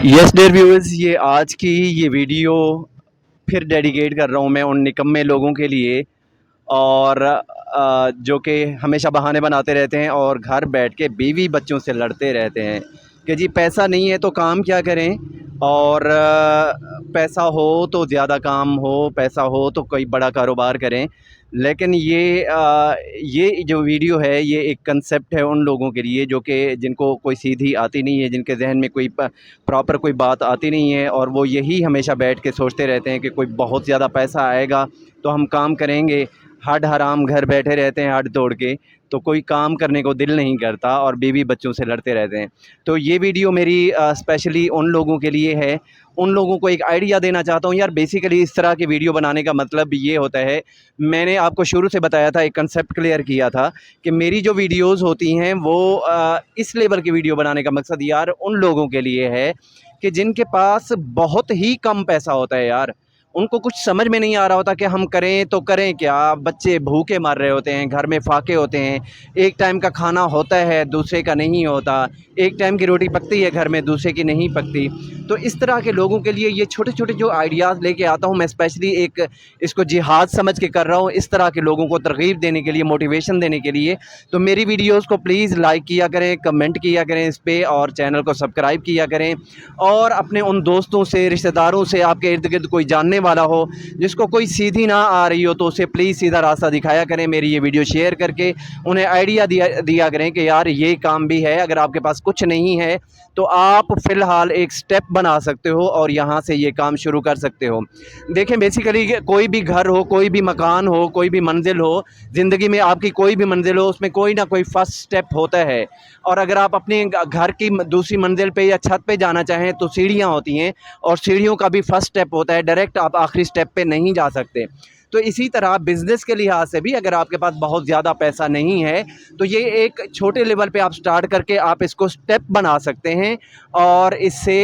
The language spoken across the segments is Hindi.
यस डियर व्यूअर्स, ये आज की ये वीडियो फिर डेडिकेट कर रहा हूँ मैं उन निकम्मे लोगों के लिए और जो कि हमेशा बहाने बनाते रहते हैं और घर बैठ के बीवी बच्चों से लड़ते रहते हैं कि जी पैसा नहीं है तो काम क्या करें। और पैसा हो तो ज़्यादा काम हो, पैसा हो तो कोई बड़ा कारोबार करें। लेकिन ये जो वीडियो है ये एक कंसेप्ट है उन लोगों के लिए जो कि जिनको कोई सीधी आती नहीं है, जिनके जहन में कोई प्रॉपर कोई बात आती नहीं है और वो यही हमेशा बैठ के सोचते रहते हैं कि कोई बहुत ज़्यादा पैसा आएगा तो हम काम करेंगे। हड हराम घर बैठे रहते हैं हड तोड़ के, तो कोई काम करने को दिल नहीं करता और बीवी बच्चों से लड़ते रहते हैं। तो ये वीडियो मेरी स्पेशली उन लोगों के लिए है। उन लोगों को एक आइडिया देना चाहता हूँ यार। बेसिकली इस तरह की वीडियो बनाने का मतलब ये होता है, मैंने आपको शुरू से बताया था, एक कंसेप्ट क्लियर किया था कि मेरी जो वीडियोज़ होती हैं वो इस लेवल की वीडियो बनाने का मकसद यार उन लोगों के लिए है कि जिनके पास बहुत ही कम पैसा होता है यार। उनको कुछ समझ में नहीं आ रहा होता कि हम करें तो करें क्या। बच्चे भूखे मर रहे होते हैं, घर में फाके होते हैं, एक टाइम का खाना होता है दूसरे का नहीं होता, एक टाइम की रोटी पकती है घर में दूसरे की नहीं पकती। तो इस तरह के लोगों के लिए ये छोटे छोटे जो आइडियाज़ लेके आता हूँ मैं, स्पेशली एक इसको जिहाद समझ के कर रहा हूँ, इस तरह के लोगों को तरगीब देने के लिए, मोटिवेशन देने के लिए। तो मेरी वीडियोज़ को प्लीज़ लाइक किया करें, कमेंट किया करें इस पर, और चैनल को सब्सक्राइब किया करें। और अपने उन दोस्तों से, रिश्तेदारों से, आपके इर्द गिर्द कोई जानने वाला हो जिसको कोई सीधी ना आ रही हो तो उसे प्लीज़ सीधा रास्ता दिखाया करें। मेरी ये वीडियो शेयर करके उन्हें आइडिया दिया करें कि यार ये काम भी है। अगर आपके पास कुछ नहीं है तो आप फ़िलहाल एक स्टेप बना सकते हो और यहाँ से ये काम शुरू कर सकते हो। देखें, बेसिकली कोई भी घर हो, कोई भी मकान हो, कोई भी मंजिल हो, ज़िंदगी में आपकी कोई भी मंजिल हो, उसमें कोई ना कोई फ़र्स्ट स्टेप होता है। और अगर आप अपने घर की दूसरी मंजिल पे या छत पे जाना चाहें तो सीढ़ियाँ होती हैं, और सीढ़ियों का भी फर्स्ट स्टेप होता है, डायरेक्ट आप आखिरी स्टेप पे नहीं जा सकते। तो इसी तरह बिज़नेस के लिहाज से भी अगर आपके पास बहुत ज़्यादा पैसा नहीं है तो ये एक छोटे लेवल पे आप स्टार्ट करके आप इसको स्टेप बना सकते हैं, और इससे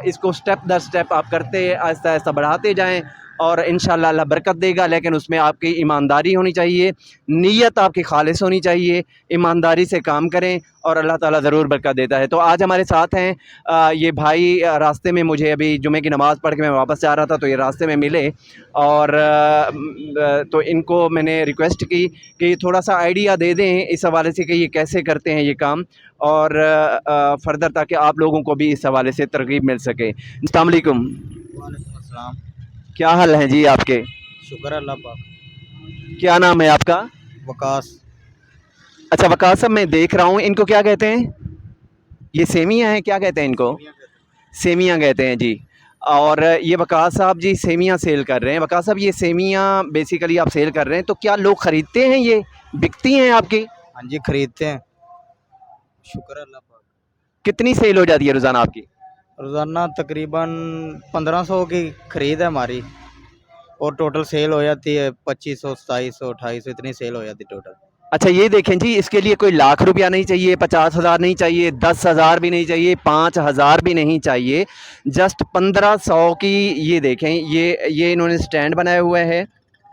इसको स्टेप दर स्टेप आप करते आहिस्ता आहिस्ता बढ़ाते जाएं और इंशाल्लाह अल्लाह बरकत देगा। लेकिन उसमें आपकी ईमानदारी होनी चाहिए, नीयत आपकी खालिस होनी चाहिए, ईमानदारी से काम करें और अल्लाह ताला ज़रूर बरकत देता है। तो आज हमारे साथ हैं ये भाई। रास्ते में मुझे अभी जुमे की नमाज़ पढ़ के मैं वापस जा रहा था तो ये रास्ते में मिले, और तो इनको मैंने रिक्वेस्ट की कि थोड़ा सा आइडिया दे दें इस हवाले से कि ये कैसे करते हैं ये काम, और फ़र्दर ताकि आप लोगों को भी इस हवाले से तरगीब मिल सके। अस्सलाम वालेकुम। वालेकुम अस्सलाम। क्या हाल हैं जी आपके? शुक्र अल्लाह पाक। क्या नाम है आपका? वकास। अच्छा वकास साहब, मैं देख रहा हूँ, इनको क्या कहते हैं? ये सेमियाँ हैं, क्या कहते हैं इनको? सेमिया कहते सेमियाँ कहते हैं जी। और ये वकास साहब जी सेमियाँ सेल कर रहे हैं। वकास साहब, ये सेमियाँ बेसिकली आप सेल कर रहे हैं तो क्या लोग ख़रीदते हैं, ये बिकती हैं आपकी? हैं। हाँ जी, खरीदते हैं। शुक्र अल्लाह पाक। कितनी सेल हो जाती है रोज़ाना आपकी? रोज़ाना तकरीबन 1500 की खरीद है हमारी, और टोटल सेल हो जाती है 2500, 2700, 2800, इतनी सेल हो जाती है टोटल। अच्छा ये देखें जी, इसके लिए कोई लाख रुपया नहीं चाहिए, 50,000 नहीं चाहिए, 10,000 भी नहीं चाहिए, 5,000 भी नहीं चाहिए। जस्ट 1500 की ये देखें, ये इन्होंने स्टैंड बनाया हुआ है,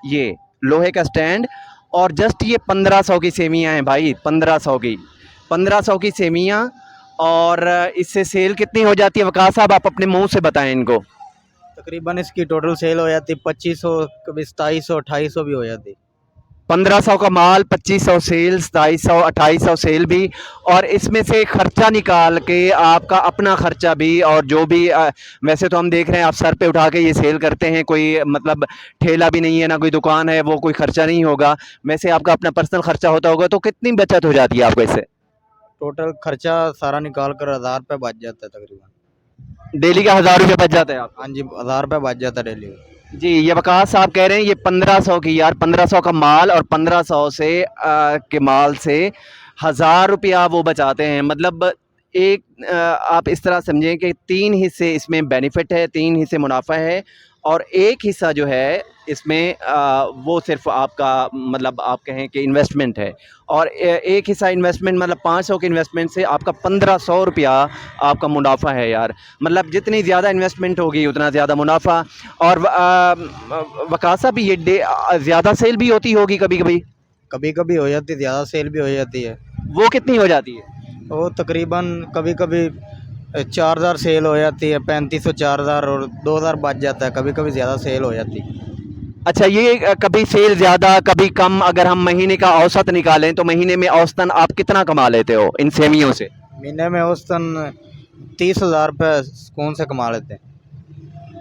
ये लोहे का स्टैंड, और जस्ट ये 1500 की सेमियाँ हैं भाई, 1500 की, 1500 की सेमियाँ। और इससे सेल कितनी हो जाती है वकास साहब, आप अपने मुंह से बताएं इनको। तकरीबन इसकी टोटल सेल हो जाती है 2500, कभी 2700, 2800 भी हो जाती। 1500 का माल, 2500 सेल, 2700, 2800 सेल भी, और इसमें से खर्चा निकाल के आपका अपना खर्चा भी, और जो भी वैसे तो हम देख रहे हैं आप सर पे उठा के ये सेल करते हैं, कोई मतलब ठेला भी नहीं है ना कोई दुकान है, वो कोई खर्चा नहीं होगा। वैसे आपका अपना पर्सनल खर्चा होता होगा, तो कितनी बचत हो जाती है आपको इससे? टोटल खर्चा सारा निकाल कर 1000 रुपये बच जाता है तकरीबन। डेली का 1000 रुपये बच जाता है आपको? हाँ जी, 1000 रुपये बच जाता है डेली। जी, ये वकास साहब कह रहे हैं ये 1500 की यार, 1500 का माल, और 1500 से के माल से 1000 रुपया वो बचाते हैं। मतलब एक आप इस तरह समझें कि 3 हिस्से इसमें बेनिफिट है, 3 हिस्से मुनाफा है, और एक हिस्सा जो है इसमें वो सिर्फ आपका मतलब आप कहें कि इन्वेस्टमेंट है। और एक हिस्सा इन्वेस्टमेंट, मतलब 500 के इन्वेस्टमेंट से आपका 1500 रुपया आपका मुनाफा है यार। मतलब जितनी ज़्यादा इन्वेस्टमेंट होगी उतना ज़्यादा मुनाफा। और वकासा भी ये ज़्यादा सेल भी होती होगी कभी कभी? कभी कभी हो जाती है, ज़्यादा सेल भी हो जाती है। वो कितनी हो जाती है? वो तकरीबन कभी कभी 4000 सेल हो जाती है, 3500 4000 और 2000 बच जाता है, कभी कभी ज़्यादा सेल हो जाती है। अच्छा, ये कभी सेल ज़्यादा कभी कम, अगर हम महीने का औसत निकालें तो महीने में औसतन आप कितना कमा लेते हो इन सेमियों से? महीने में औसतन 30,000 रुपये सुकून से कमा लेते हैं।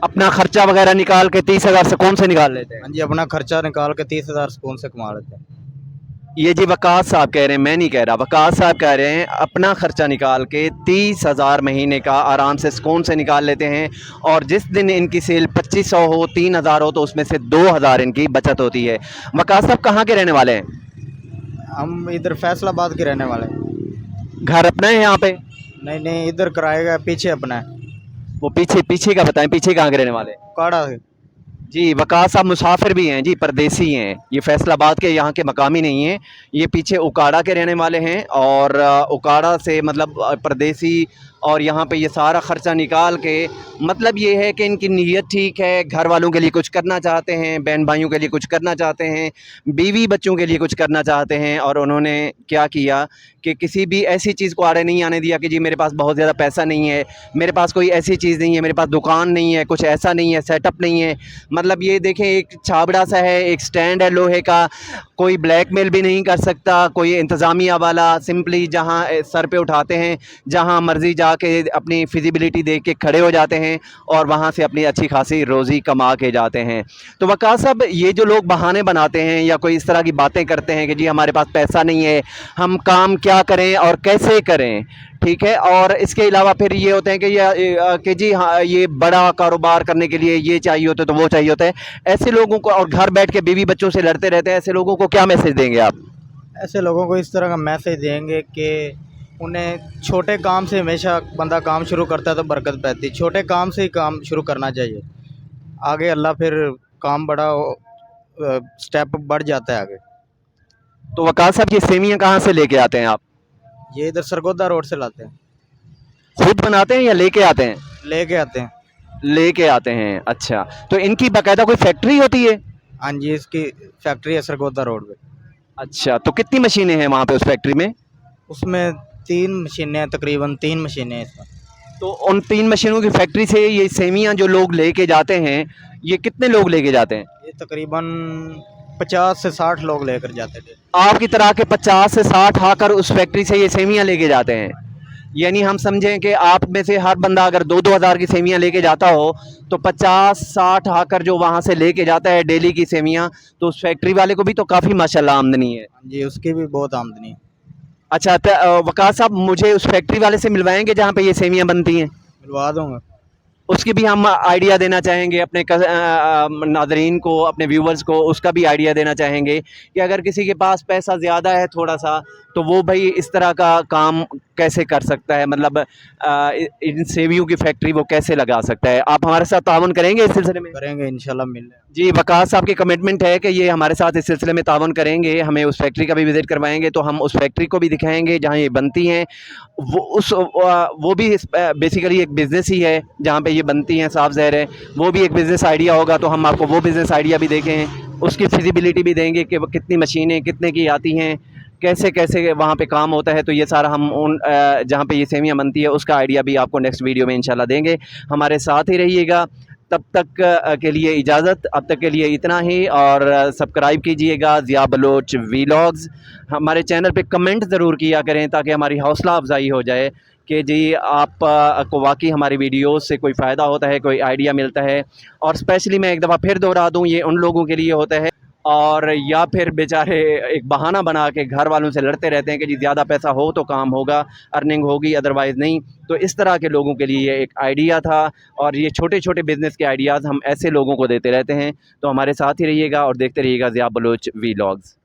अपना खर्चा वगैरह निकाल के 30,000 से कौन से निकाल लेते हैं? हाँ जी, अपना खर्चा निकाल के 30,000 सुकून से कमा लेते हैं। ये जी वकास साहब कह रहे हैं, मैं नहीं कह रहा, वकास साहब कह रहे हैं अपना खर्चा निकाल के 30,000 महीने का आराम से सुकून से निकाल लेते हैं। और जिस दिन इनकी सेल 2500 हो, 3,000 हो, तो उसमें से 2,000 इनकी बचत होती है। वकास साहब कहाँ के रहने वाले हैं? हम इधर फैसलाबाद के रहने वाले हैं। घर अपना है यहाँ पे? नहीं नहीं, इधर किराए का पीछे अपना है, वो पीछे पीछे का बताएं, पीछे कहाँ के रहने वाले हैं? काड़ा है। जी, वकास साहब मुसाफिर भी हैं जी, परदेसी हैं, ये फैसलाबाद के यहाँ के मकामी नहीं हैं। ये पीछे उकाड़ा के रहने वाले हैं और उकाड़ा से मतलब परदेसी, और यहाँ पे ये सारा ख़र्चा निकाल के, मतलब ये है कि इनकी नीयत ठीक है, घर वालों के लिए कुछ करना चाहते हैं, बहन भाइयों के लिए कुछ करना चाहते हैं, बीवी बच्चों के लिए कुछ करना चाहते हैं। और उन्होंने क्या किया कि किसी भी ऐसी चीज़ को आड़े नहीं आने दिया कि जी मेरे पास बहुत ज़्यादा पैसा नहीं है, मेरे पास कोई ऐसी चीज़ नहीं है, मेरे पास दुकान नहीं है, कुछ ऐसा नहीं है, सेटअप नहीं है। मतलब ये देखें, एक छाबड़ा सा है, एक स्टैंड है लोहे का, कोई ब्लैकमेल भी नहीं कर सकता, कोई इंतज़ामिया वाला, सिंपली जहाँ सर पे उठाते हैं, जहाँ मर्ज़ी जाके अपनी फिजिबिलिटी देख के खड़े हो जाते हैं और वहाँ से अपनी अच्छी खासी रोज़ी कमा के जाते हैं। तो वकास साहब, ये जो लोग बहाने बनाते हैं या कोई इस तरह की बातें करते हैं कि जी हमारे पास पैसा नहीं है, हम काम क्या करें और कैसे करें, ठीक है, और इसके अलावा फिर ये होते हैं कि ये कि जी हाँ, ये बड़ा कारोबार करने के लिए ये चाहिए होता है, तो वो चाहिए होता है, ऐसे लोगों को, और घर बैठ के बीवी बच्चों से लड़ते रहते हैं, ऐसे लोगों को क्या मैसेज देंगे आप? ऐसे लोगों को इस तरह का मैसेज देंगे कि उन्हें छोटे काम से, हमेशा बंदा काम शुरू करता है तो बरकत पैती, छोटे काम से ही काम शुरू करना चाहिए, आगे अल्लाह फिर काम बड़ा स्टेप बढ़ जाता है आगे। तो वकास साहब, ये सेमियाँ कहाँ से लेके आते हैं आप? ये इधर सरगोदा रोड से लाते हैं, खुद बनाते हैं या लेके आते हैं? लेके आते हैं। लेके आते हैं, अच्छा। तो इनकी बाकायदा कोई फैक्ट्री होती है? हाँ जी, इसकी फैक्ट्री है सरगोदा रोड पे। अच्छा, तो कितनी मशीनें हैं वहाँ पे उस फैक्ट्री में? उसमें 3 मशीनें हैं, तकरीबन 3 मशीनें हैं इसमें। तो उन 3 मशीनों की फैक्ट्री से ये सेमियाँ जो लोग लेके जाते हैं, ये कितने लोग लेके जाते हैं? ये तकरीबन 50 से 60 लोग लेकर जाते थे। आपकी तरह के 50 से 60 आकर उस फैक्ट्री से ये सेमियाँ लेके जाते हैं। यानी हम समझें कि आप में से हर बंदा अगर 2-2 हज़ार की सेमियाँ लेके जाता हो, तो 50-60 आकर जो वहाँ से लेके जाता है डेली की सेमियाँ, तो उस फैक्ट्री वाले को भी तो काफ़ी माशाल्लाह आमदनी है। हाँ जी, उसकी भी बहुत आमदनी है। अच्छा, तो वकास साहब, मुझे उस फैक्ट्री वाले से मिलवाएंगे जहाँ पे ये सेमियाँ बनती हैं? मिलवा दूंगा। उसकी भी हम आइडिया देना चाहेंगे अपने नाज़रीन को, अपने व्यूवर्स को, उसका भी आइडिया देना चाहेंगे कि अगर किसी के पास पैसा ज़्यादा है थोड़ा सा, तो वो भाई इस तरह का काम कैसे कर सकता है, मतलब इन सेवियों की फैक्ट्री वो कैसे लगा सकता है। आप हमारे साथ ताउन करेंगे इस सिलसिले में? करेंगे इंशाल्लाह, मिल रहे जी, वकास साहब की कमिटमेंट है कि ये हमारे साथ इस सिलसिले में ताउन करेंगे, हमें उस फैक्ट्री का भी विज़िट करवाएंगे, तो हम उस फैक्ट्री को भी दिखाएंगे जहाँ ये बनती हैं। वो भी बेसिकली एक बिज़नेस ही है जहाँ पे ये बनती हैं, साफ ज़ाहिर है वो भी एक बिज़नेस आइडिया होगा, तो हम आपको वो बिज़नेस आइडिया भी देखें, उसकी फिजिबिलिटी भी देंगे कि वो कितनी मशीनें कितने की आती हैं, कैसे कैसे वहाँ पे काम होता है। तो ये सारा हम उन जहाँ पे ये सेमियाँ बनती है उसका आइडिया भी आपको नेक्स्ट वीडियो में इंशाल्लाह देंगे। हमारे साथ ही रहिएगा। तब तक के लिए इजाज़त, अब तक के लिए इतना ही, और सब्सक्राइब कीजिएगा ज़िया बलोच वीलॉग्स। हमारे चैनल पे कमेंट ज़रूर किया करें ताकि हमारी हौसला अफजाई हो जाए कि जी आप को वाकई हमारी वीडियोस से कोई फ़ायदा होता है, कोई आइडिया मिलता है। और स्पेशली मैं एक दफ़ा फिर दोहरा दूँ, ये उन लोगों के लिए होता है, और या फिर बेचारे एक बहाना बना के घर वालों से लड़ते रहते हैं कि जी ज़्यादा पैसा हो तो काम होगा, अर्निंग होगी, अदरवाइज़ नहीं। तो इस तरह के लोगों के लिए ये एक आइडिया था, और ये छोटे छोटे बिज़नेस के आइडियाज़ हम ऐसे लोगों को देते रहते हैं। तो हमारे साथ ही रहिएगा और देखते रहिएगा ज़िया बलोच वीलॉग्स।